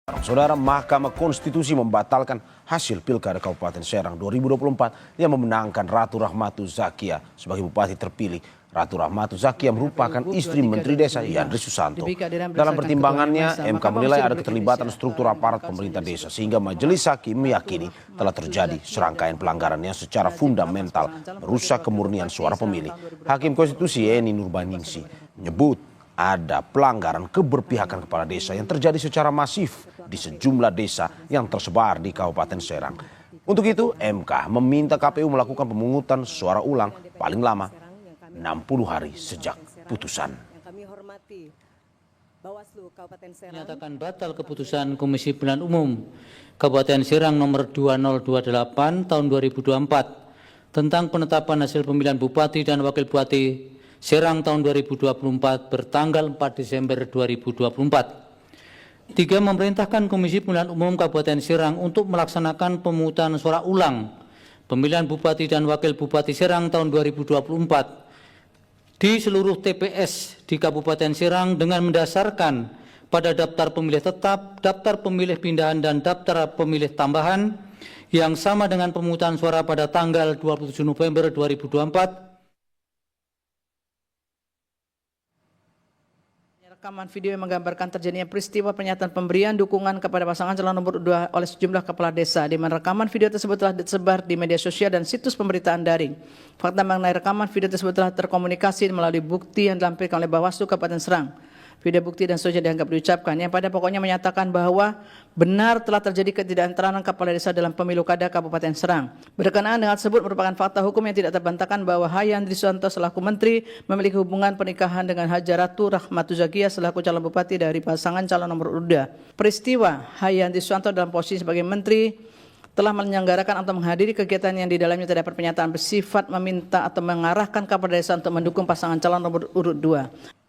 Saudara, Mahkamah Konstitusi membatalkan hasil Pilkada Kabupaten Serang 2024 yang memenangkan Ratu Rahmatu Zakia sebagai Bupati terpilih. Ratu Rahmatu Zakia merupakan istri Menteri Desa Yandri Susanto. Dalam pertimbangannya, MK menilai ada keterlibatan struktur aparat pemerintah desa sehingga Majelis Hakim meyakini telah terjadi serangkaian pelanggaran yang secara fundamental merusak kemurnian suara pemilih. Hakim Konstitusi Eni Nurbaningsi menyebut ada pelanggaran keberpihakan kepala desa yang terjadi secara masif di sejumlah desa yang tersebar di Kabupaten Serang. Untuk itu, MK meminta KPU melakukan pemungutan suara ulang paling lama 60 hari sejak putusan. Menyatakan batal keputusan Komisi Pemilihan Umum Kabupaten Serang nomor 2028 tahun 2024 tentang penetapan hasil pemilihan Bupati dan Wakil Bupati Serang tahun 2024 bertanggal 4 Desember 2024. 3. Memerintahkan Komisi Pemilihan Umum Kabupaten Serang untuk melaksanakan pemungutan suara ulang pemilihan Bupati dan Wakil Bupati Serang tahun 2024 di seluruh TPS di Kabupaten Serang dengan mendasarkan pada daftar pemilih tetap, daftar pemilih pindahan dan daftar pemilih tambahan yang sama dengan pemungutan suara pada tanggal 27 November 2024. Rekaman video yang menggambarkan terjadinya peristiwa pernyataan pemberian dukungan kepada pasangan calon nomor 2 oleh sejumlah kepala desa, di mana rekaman video tersebut telah disebar di media sosial dan situs pemberitaan daring. Fakta mengenai rekaman video tersebut telah terkomunikasi melalui bukti yang dilampirkan oleh Bawaslu Kabupaten Serang. Video bukti dan seterusnya dianggap diucapkan yang pada pokoknya menyatakan bahwa benar telah terjadi ketidaknetralan kepala desa dalam pemilu kada Kabupaten Serang. Berkenaan dengan tersebut merupakan fakta hukum yang tidak terbantahkan bahwa Yandri Susanto selaku Menteri memiliki hubungan pernikahan dengan Haja Ratu Rahmatu Zakia selaku calon bupati dari pasangan calon nomor 2. Peristiwa Yandri Susanto dalam posisi sebagai Menteri telah menyelenggarakan atau menghadiri kegiatan yang di dalamnya terdapat pernyataan bersifat meminta atau mengarahkan kepala desa untuk mendukung pasangan calon nomor urut 2.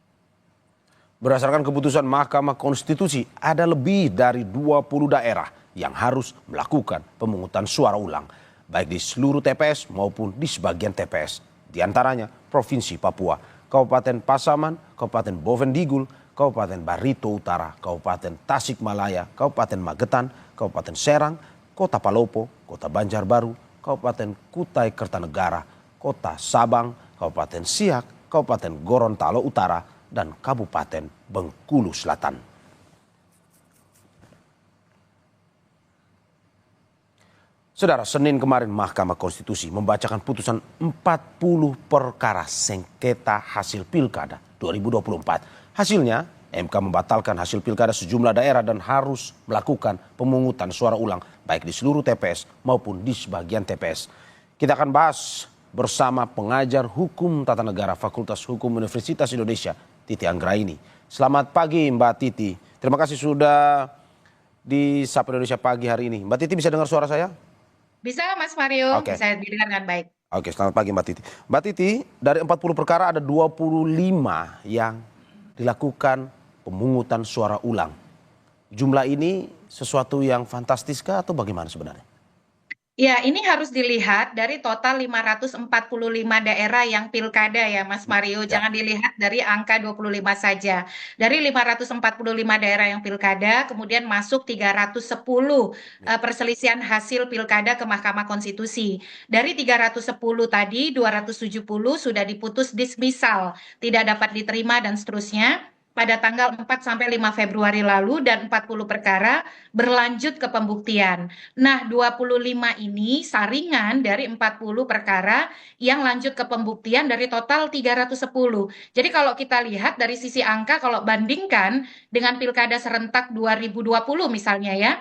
Berdasarkan keputusan Mahkamah Konstitusi, ada lebih dari 20 daerah yang harus melakukan pemungutan suara ulang, baik di seluruh TPS maupun di sebagian TPS. Di antaranya Provinsi Papua, Kabupaten Pasaman, Kabupaten Bovendigul, Kabupaten Barito Utara, Kabupaten Tasikmalaya, Kabupaten Magetan, Kabupaten Serang, Kota Palopo, Kota Banjarbaru, Kabupaten Kutai Kertanegara, Kota Sabang, Kabupaten Siak, Kabupaten Gorontalo Utara, dan Kabupaten Bengkulu Selatan. Saudara, Senin kemarin Mahkamah Konstitusi membacakan putusan 40 perkara sengketa hasil Pilkada 2024. Hasilnya, MK membatalkan hasil Pilkada sejumlah daerah dan harus melakukan pemungutan suara ulang baik di seluruh TPS maupun di sebagian TPS. Kita akan bahas bersama pengajar Hukum Tata Negara Fakultas Hukum Universitas Indonesia, Titi Anggraini. Selamat pagi Mbak Titi. Terima kasih sudah di Sapa Indonesia Pagi hari ini. Mbak Titi bisa dengar suara saya? Bisa Mas Mario, Oke. bisa didengar dengan baik. Oke, selamat pagi Mbak Titi. Mbak Titi, dari 40 perkara ada 25 yang dilakukan pemungutan suara ulang. Jumlah ini sesuatu yang fantastiskah atau bagaimana sebenarnya? Ya, ini harus dilihat dari total 545 daerah yang pilkada ya Mas Mario. Ya. Jangan dilihat dari angka 25 saja. Dari 545 daerah yang pilkada, kemudian masuk 310 perselisihan hasil pilkada ke Mahkamah Konstitusi. Dari 310 tadi, 270 sudah diputus dismisal, tidak dapat diterima dan seterusnya pada tanggal 4 sampai 5 Februari lalu, dan 40 perkara berlanjut ke pembuktian. Nah, 25 ini saringan dari 40 perkara yang lanjut ke pembuktian dari total 310. Jadi kalau kita lihat dari sisi angka, kalau bandingkan dengan Pilkada serentak 2020 misalnya ya,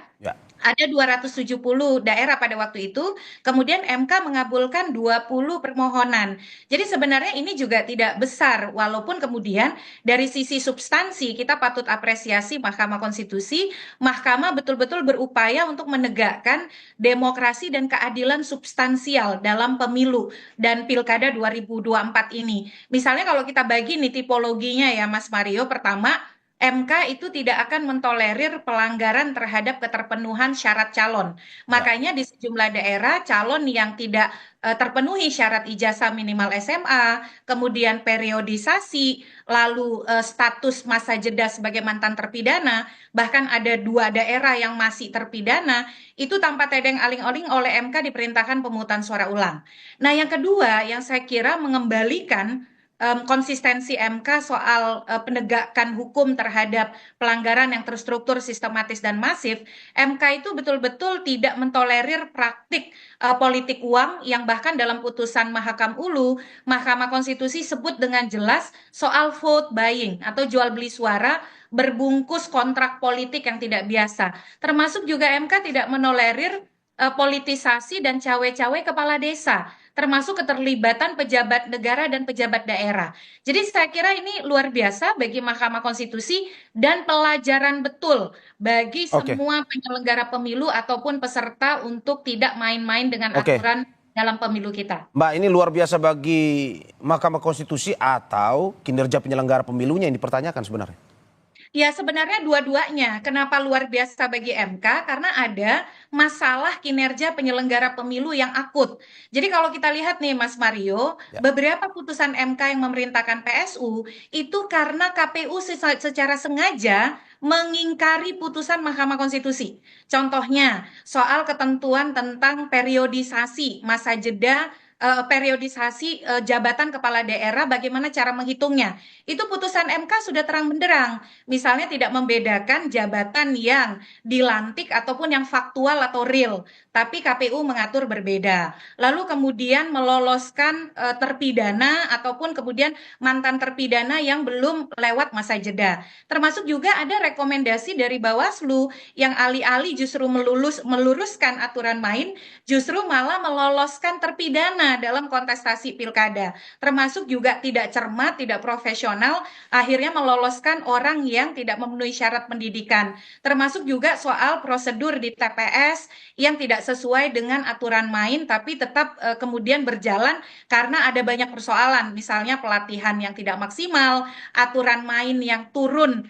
ada 270 daerah pada waktu itu, kemudian MK mengabulkan 20 permohonan. Jadi sebenarnya ini juga tidak besar, walaupun kemudian dari sisi substansi kita patut apresiasi Mahkamah Konstitusi, Mahkamah betul-betul berupaya untuk menegakkan demokrasi dan keadilan substansial dalam pemilu dan Pilkada 2024 ini. Misalnya kalau kita bagi nih tipologinya ya Mas Mario, pertama MK itu tidak akan mentolerir pelanggaran terhadap keterpenuhan syarat calon. Makanya di sejumlah daerah calon yang tidak terpenuhi syarat ijazah minimal SMA, kemudian periodisasi, lalu status masa jeda sebagai mantan terpidana, bahkan ada 2 daerah yang masih terpidana, itu tanpa tedeng aling-aling oleh MK diperintahkan pemungutan suara ulang. Nah, yang kedua yang saya kira mengembalikan konsistensi MK soal penegakan hukum terhadap pelanggaran yang terstruktur, sistematis, dan masif, MK itu betul-betul tidak mentolerir praktik politik uang yang bahkan dalam putusan Mahakam Ulu, Mahkamah Konstitusi sebut dengan jelas soal vote buying atau jual beli suara berbungkus kontrak politik yang tidak biasa. Termasuk juga MK tidak menolerir politisasi dan cawe-cawe kepala desa, termasuk keterlibatan pejabat negara dan pejabat daerah. Jadi saya kira ini luar biasa bagi Mahkamah Konstitusi dan pelajaran betul bagi Oke, semua penyelenggara pemilu ataupun peserta untuk tidak main-main dengan oke. aturan dalam pemilu kita. Mbak, ini luar biasa bagi Mahkamah Konstitusi atau kinerja penyelenggara pemilunya yang dipertanyakan sebenarnya? Ya, sebenarnya dua-duanya. Kenapa luar biasa bagi MK? Karena ada masalah kinerja penyelenggara pemilu yang akut. Jadi kalau kita lihat nih Mas Mario, Ya. beberapa putusan MK yang memerintahkan PSU itu karena KPU secara sengaja mengingkari putusan Mahkamah Konstitusi. Contohnya, soal ketentuan tentang periodisasi masa jeda periodisasi jabatan kepala daerah, bagaimana cara menghitungnya. Itu putusan MK sudah terang benderang. Misalnya tidak membedakan jabatan yang dilantik ataupun yang faktual atau real, tapi KPU mengatur berbeda. Lalu kemudian meloloskan terpidana ataupun kemudian mantan terpidana yang belum lewat masa jeda. Termasuk juga ada rekomendasi dari Bawaslu yang alih-alih justru meluruskan aturan main, justru malah meloloskan terpidana dalam kontestasi pilkada. Termasuk juga tidak cermat, tidak profesional, akhirnya meloloskan orang yang tidak memenuhi syarat pendidikan. Termasuk juga soal prosedur di TPS yang tidak sesuai dengan aturan main, tapi tetap kemudian berjalan karena ada banyak persoalan. Misalnya pelatihan yang tidak maksimal, aturan main yang turun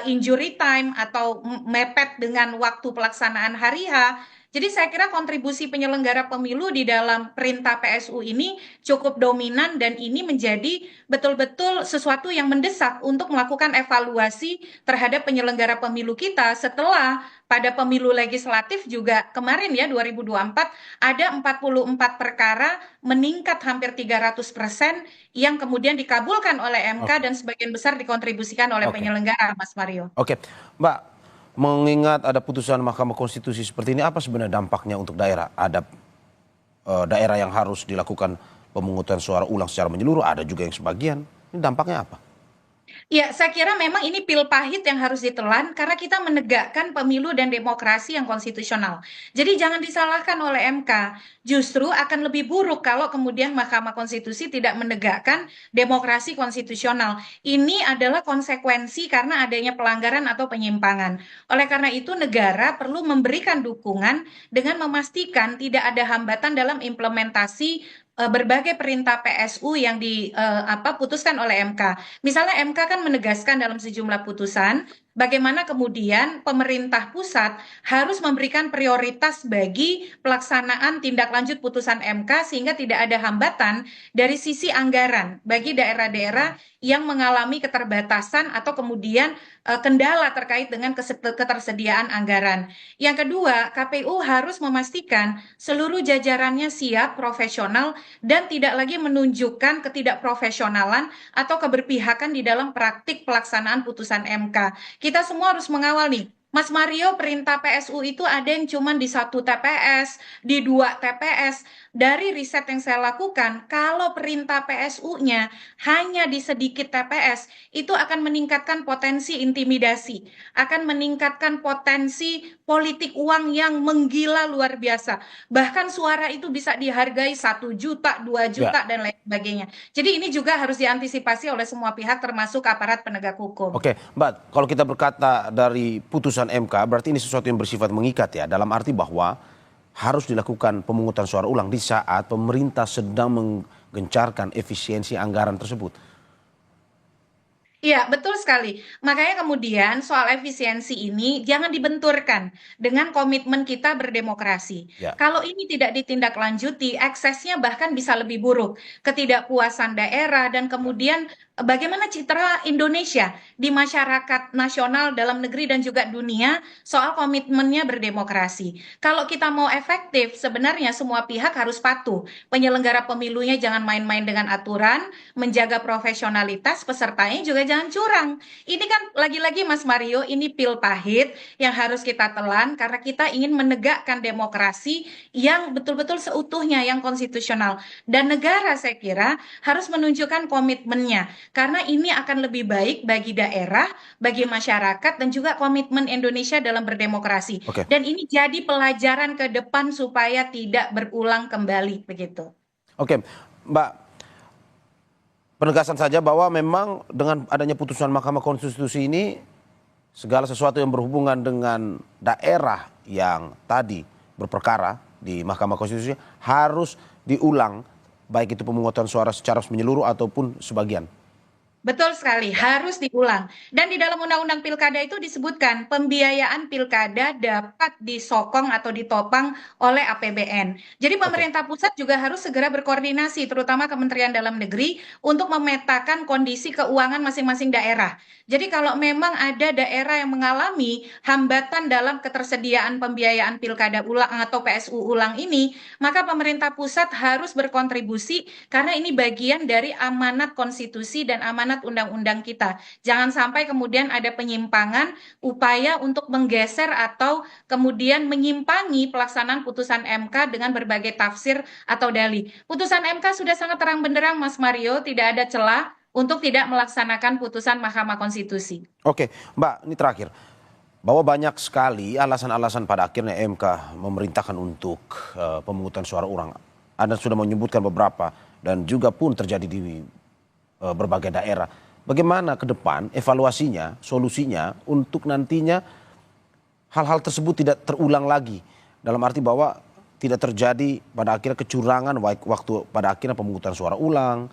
injury time atau mepet dengan waktu pelaksanaan hari H. Jadi saya kira kontribusi penyelenggara pemilu di dalam perintah PSU ini cukup dominan dan ini menjadi betul-betul sesuatu yang mendesak untuk melakukan evaluasi terhadap penyelenggara pemilu kita setelah pada pemilu legislatif juga kemarin ya 2024 ada 44 perkara meningkat hampir 300% yang kemudian dikabulkan oleh MK dan sebagian besar dikontribusikan oleh Oke. penyelenggara, Mas Mario. Oke, Mbak, mengingat ada putusan Mahkamah Konstitusi seperti ini, apa sebenarnya dampaknya untuk daerah? Ada daerah yang harus dilakukan pemungutan suara ulang secara menyeluruh, ada juga yang sebagian. Ini dampaknya apa? Ya, saya kira memang ini pil pahit yang harus ditelan karena kita menegakkan pemilu dan demokrasi yang konstitusional. Jadi jangan disalahkan oleh MK. Justru akan lebih buruk kalau kemudian Mahkamah Konstitusi tidak menegakkan demokrasi konstitusional. Ini adalah konsekuensi karena adanya pelanggaran atau penyimpangan. Oleh karena itu negara perlu memberikan dukungan dengan memastikan tidak ada hambatan dalam implementasi berbagai perintah PSU yang diputuskan oleh MK. Misalnya MK kan menegaskan dalam sejumlah putusan bagaimana kemudian pemerintah pusat harus memberikan prioritas bagi pelaksanaan tindak lanjut putusan MK sehingga tidak ada hambatan dari sisi anggaran bagi daerah-daerah yang mengalami keterbatasan atau kemudian kendala terkait dengan ketersediaan anggaran. Yang kedua, KPU harus memastikan seluruh jajarannya siap, profesional, dan tidak lagi menunjukkan ketidakprofesionalan atau keberpihakan di dalam praktik pelaksanaan putusan MK. Kita semua harus mengawal nih. Mas Mario, perintah PSU itu ada yang cuma di 1 TPS, di 2 TPS. Dari riset yang saya lakukan, kalau perintah PSU-nya hanya di sedikit TPS, itu akan meningkatkan potensi intimidasi, akan meningkatkan potensi politik uang yang menggila luar biasa. Bahkan suara itu bisa dihargai 1 juta, 2 juta, dan lain sebagainya. Jadi ini juga harus diantisipasi oleh semua pihak termasuk aparat penegak hukum. Oke, Mbak, kalau kita berkata dari putusan MK, berarti ini sesuatu yang bersifat mengikat ya, dalam arti bahwa harus dilakukan pemungutan suara ulang di saat pemerintah sedang menggencarkan efisiensi anggaran tersebut. Iya, betul sekali. Makanya kemudian soal efisiensi ini jangan dibenturkan dengan komitmen kita berdemokrasi. Ya. Kalau ini tidak ditindaklanjuti, eksesnya bahkan bisa lebih buruk. Ketidakpuasan daerah dan kemudian bagaimana citra Indonesia di masyarakat nasional, dalam negeri dan juga dunia soal komitmennya berdemokrasi. Kalau kita mau efektif, sebenarnya semua pihak harus patuh. Penyelenggara pemilunya jangan main-main dengan aturan, menjaga profesionalitas pesertanya juga jangan curang. Ini kan lagi-lagi Mas Mario, ini pil pahit yang harus kita telan karena kita ingin menegakkan demokrasi yang betul-betul seutuhnya, yang konstitusional. Dan negara saya kira harus menunjukkan komitmennya karena ini akan lebih baik bagi daerah, bagi masyarakat dan juga komitmen Indonesia dalam berdemokrasi. Oke, Dan ini jadi pelajaran ke depan supaya tidak berulang kembali begitu. oke, Mbak. Penegasan saja bahwa memang dengan adanya putusan Mahkamah Konstitusi ini segala sesuatu yang berhubungan dengan daerah yang tadi berperkara di Mahkamah Konstitusi harus diulang, baik itu pemungutan suara secara menyeluruh ataupun sebagian. Betul sekali, harus diulang. Dan di dalam Undang-Undang Pilkada itu disebutkan pembiayaan pilkada dapat disokong atau ditopang oleh APBN. Jadi Oke, pemerintah pusat juga harus segera berkoordinasi, terutama Kementerian Dalam Negeri, untuk memetakan kondisi keuangan masing-masing daerah. Jadi kalau memang ada daerah yang mengalami hambatan dalam ketersediaan pembiayaan pilkada ulang atau PSU ulang ini, maka pemerintah pusat harus berkontribusi karena ini bagian dari amanat konstitusi dan amanat undang-undang kita. Jangan sampai kemudian ada penyimpangan, upaya untuk menggeser atau kemudian menyimpangi pelaksanaan putusan MK dengan berbagai tafsir atau dalih. Putusan MK sudah sangat terang benderang, Mas Mario, tidak ada celah untuk tidak melaksanakan putusan Mahkamah Konstitusi. oke, Mbak, ini terakhir. Bahwa banyak sekali alasan-alasan pada akhirnya MK memerintahkan untuk pemungutan suara ulang. Anda sudah menyebutkan beberapa dan juga pun terjadi di berbagai daerah. Bagaimana ke depan evaluasinya, solusinya untuk nantinya hal-hal tersebut tidak terulang lagi. Dalam arti bahwa tidak terjadi pada akhirnya kecurangan waktu pada akhirnya pemungutan suara ulang,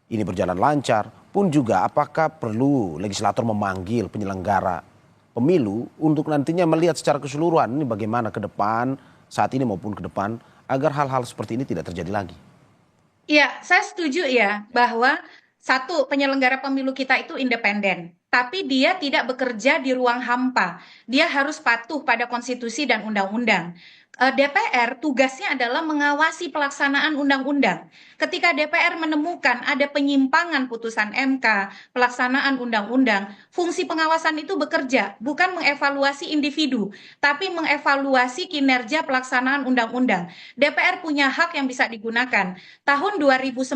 ini berjalan lancar. Pun juga apakah perlu legislator memanggil penyelenggara pemilu untuk nantinya melihat secara keseluruhan ini bagaimana ke depan saat ini maupun ke depan agar hal-hal seperti ini tidak terjadi lagi. Ya, saya setuju ya bahwa satu penyelenggara pemilu kita itu independen, tapi dia tidak bekerja di ruang hampa. Dia harus patuh pada konstitusi dan undang-undang. DPR tugasnya adalah mengawasi pelaksanaan undang-undang. Ketika DPR menemukan ada penyimpangan putusan MK, pelaksanaan undang-undang, fungsi pengawasan itu bekerja, bukan mengevaluasi individu, tapi mengevaluasi kinerja pelaksanaan undang-undang. DPR punya hak yang bisa digunakan. Tahun 2009,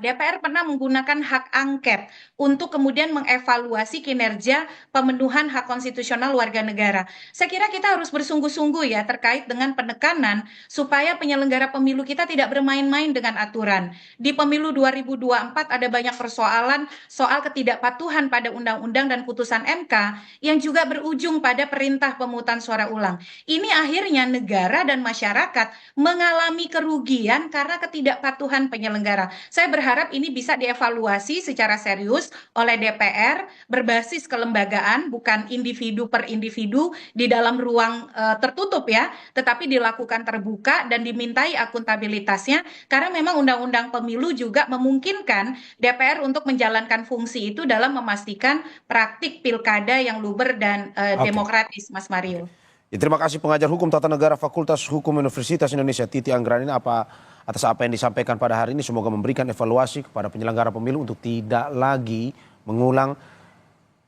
DPR pernah menggunakan hak angket untuk kemudian mengevaluasi kinerja pemenuhan hak konstitusional warga negara. Saya kira kita harus bersungguh-sungguh ya terkait dengan penekanan supaya penyelenggara pemilu kita tidak bermain-main dengan aturan. Di pemilu 2024 ada banyak persoalan soal ketidakpatuhan pada undang-undang dan putusan MK yang juga berujung pada perintah pemungutan suara ulang. Ini akhirnya negara dan masyarakat mengalami kerugian karena ketidakpatuhan penyelenggara. Saya berharap ini bisa dievaluasi secara serius oleh DPR berbasis kelembagaan, bukan individu per individu di dalam ruang tertutup ya, tetapi dilakukan terbuka dan dimintai akuntabilitasnya karena memang undang-undang pemilu juga memungkinkan DPR untuk menjalankan fungsi itu dalam memastikan praktik pilkada yang luber dan Oke. demokratis, Mas Mario. Ya, terima kasih pengajar hukum tata negara Fakultas Hukum Universitas Indonesia Titi Anggrani atas apa yang disampaikan pada hari ini. Semoga memberikan evaluasi kepada penyelenggara pemilu untuk tidak lagi mengulang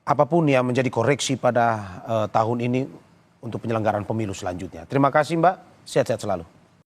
apapun yang menjadi koreksi pada tahun ini untuk penyelenggaraan pemilu selanjutnya. Terima kasih Mbak, sehat-sehat selalu.